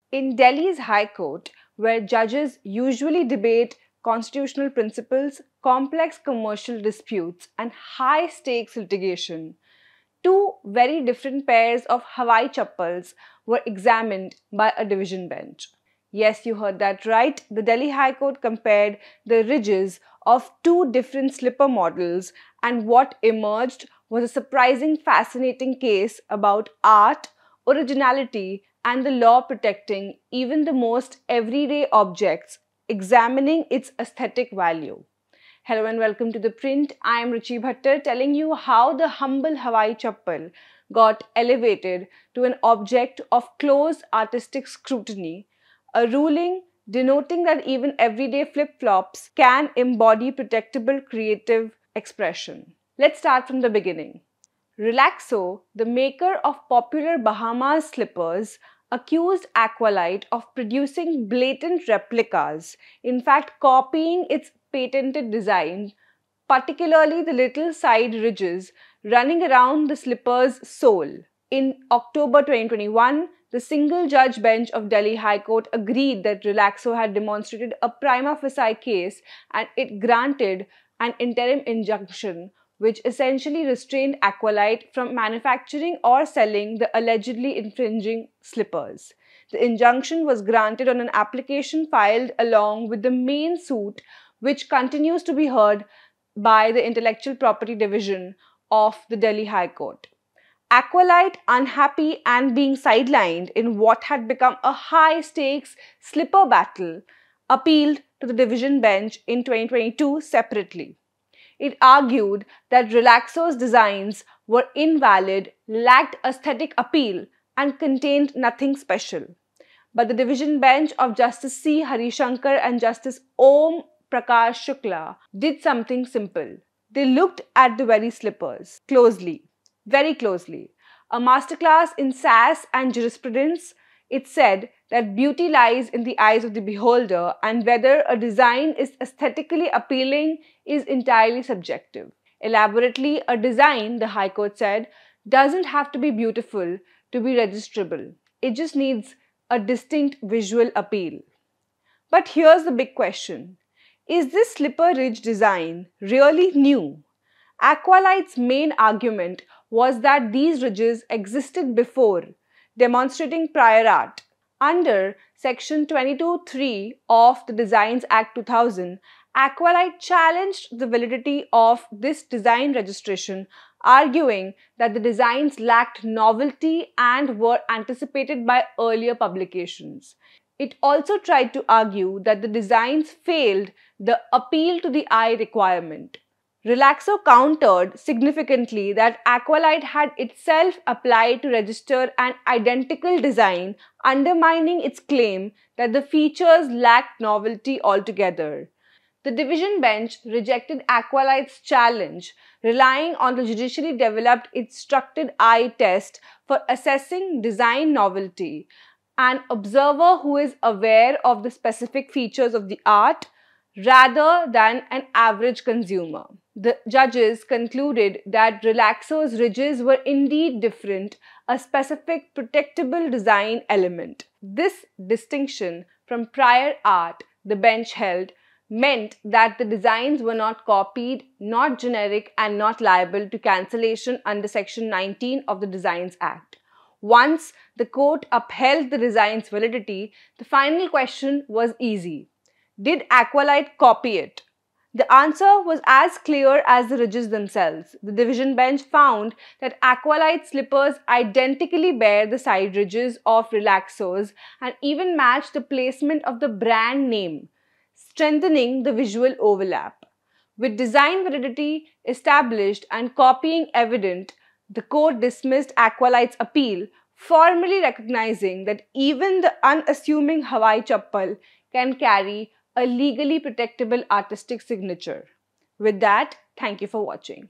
In Delhi's High Court, where judges usually debate constitutional principles, complex commercial disputes, and high stakes litigation, two very different pairs of Hawaii chappals were examined by a division bench. Yes, you heard that right. The Delhi High Court compared the ridges of two different slipper models, and what emerged was a surprising, fascinating case about art, originality, and the law protecting even the most everyday objects, examining its aesthetic value. Hello and welcome to The Print. I am Ruchi Bhattar, telling you how the humble Hawaii chappal got elevated to an object of close artistic scrutiny, a ruling denoting that even everyday flip-flops can embody protectable creative expression. Let's start from the beginning. Relaxo, the maker of popular Bahamas slippers, accused Aqualite of producing blatant replicas, in fact copying its patented design, particularly the little side ridges running around the slipper's sole. In October 2021, the single-judge bench of Delhi High Court agreed that Relaxo had demonstrated a prima facie case, and it granted an interim injunction which essentially restrained Aqualite from manufacturing or selling the allegedly infringing slippers. The injunction was granted on an application filed along with the main suit, which continues to be heard by the Intellectual Property Division of the Delhi High Court. Aqualite, unhappy and being sidelined in what had become a high-stakes slipper battle, appealed to the division bench in 2022 separately. It argued that Relaxo's designs were invalid, lacked aesthetic appeal, and contained nothing special. But the division bench of Justice C. Harishankar and Justice Om Prakash Shukla did something simple. They looked at the very slippers closely, very closely. A masterclass in sass and jurisprudence, it said that beauty lies in the eyes of the beholder, and whether a design is aesthetically appealing is entirely subjective. Elaborately, a design, the High Court said, doesn't have to be beautiful to be registrable. It just needs a distinct visual appeal. But here's the big question. Is this slipper ridge design really new? Aqualite's main argument was that these ridges existed before, demonstrating prior art. Under Section 22(3) of the Designs Act 2000, Aqualite challenged the validity of this design registration, arguing that the designs lacked novelty and were anticipated by earlier publications. It also tried to argue that the designs failed the appeal to the eye requirement. Relaxo countered significantly that Aqualite had itself applied to register an identical design, undermining its claim that the features lacked novelty altogether. The division bench rejected Aqualite's challenge, relying on the judicially developed instructed eye test for assessing design novelty. An observer who is aware of the specific features of the art rather than an average consumer. The judges concluded that Relaxo's ridges were indeed different, a specific protectable design element. This distinction from prior art, the bench held, meant that the designs were not copied, not generic, and not liable to cancellation under Section 19 of the Designs Act. Once the court upheld the design's validity, the final question was easy. Did Aqualite copy it? The answer was as clear as the ridges themselves. The division bench found that Aqualite slippers identically bear the side ridges of Relaxo's and even match the placement of the brand name, strengthening the visual overlap. With design validity established and copying evident, the court dismissed Aqualite's appeal, formally recognizing that even the unassuming Hawaii chappal can carry a legally protectable artistic signature. With that, thank you for watching.